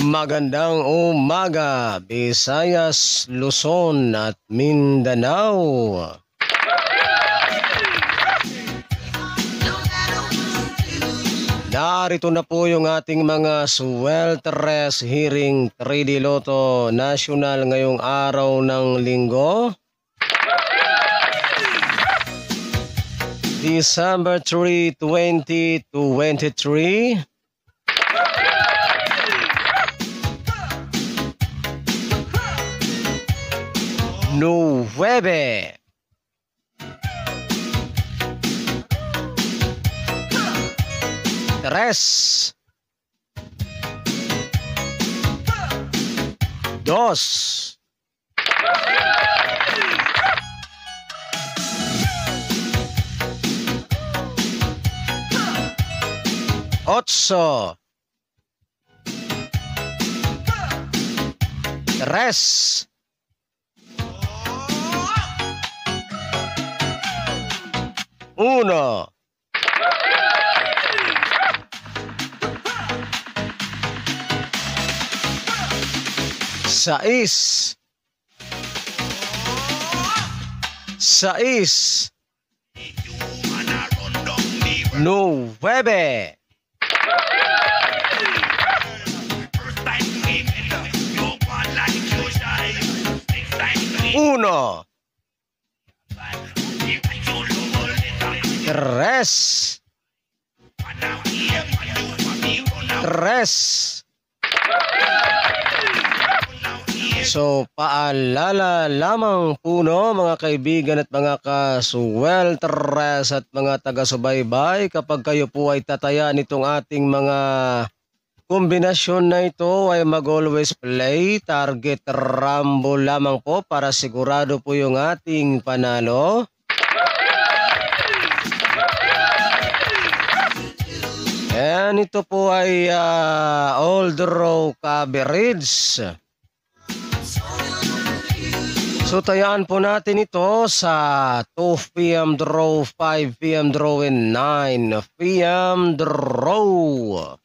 Magandang umaga, Visayas, Luzon at Mindanao. Narito na po yung ating mga swelteres hearing 3D Lotto National ngayong araw ng Linggo, December 3, 2023. Nueve. Tres. Dos. Ocho. Tres. Uno. Sais. Sais. Nueve. Uno. Tres. Tres. So, paalala lamang po mga kaibigan at mga kaswelteres at mga taga-subaybay, kapag kayo po ay tataya nitong ating mga kombinasyon na ito ay mag-always play target rumble lamang po para sigurado po yung ating panalo. And ito po ay all draw coverage. So tayaan po natin ito sa 2 p.m. draw, 5 p.m. draw, and 9 p.m. draw.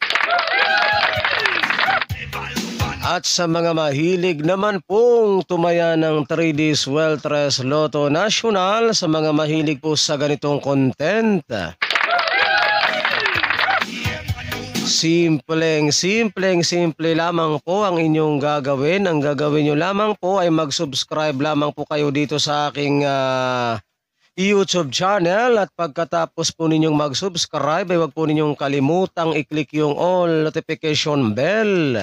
At sa mga mahilig naman pong tumaya ng 3D Swelteres Lotto National, sa mga mahilig po sa ganitong content, simple lamang po ang inyong gagawin. Ang gagawin nyo lamang po ay mag-subscribe lamang po kayo dito sa aking YouTube channel. At pagkatapos po ninyong mag-subscribe ay huwag po ninyong kalimutang i-click yung all notification bell.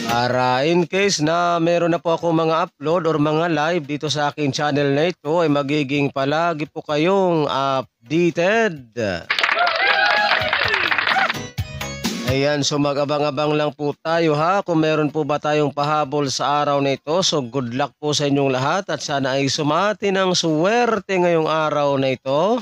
Para in case na meron na po ako mga upload or mga live dito sa aking channel na ito ay magiging palagi po kayong updated. Ayan, so mag-abang-abang lang po tayo kung meron po ba tayong pahabol sa araw na ito. So good luck po sa inyong lahat at sana ay sumati ng suwerte ngayong araw na ito.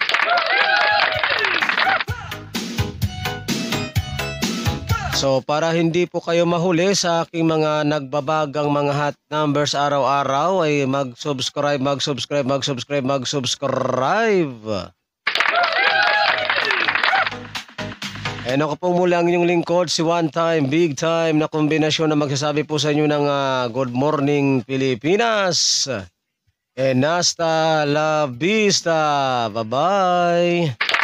So para hindi po kayo mahuli sa aking mga nagbabagang mga hot numbers araw-araw ay mag-subscribe. And ako po muli ang inyong lingkod, si One Time, Big Time na kombinasyon na magsasabi po sa inyo ng Good Morning Pilipinas. And hasta la vista. Bye-bye.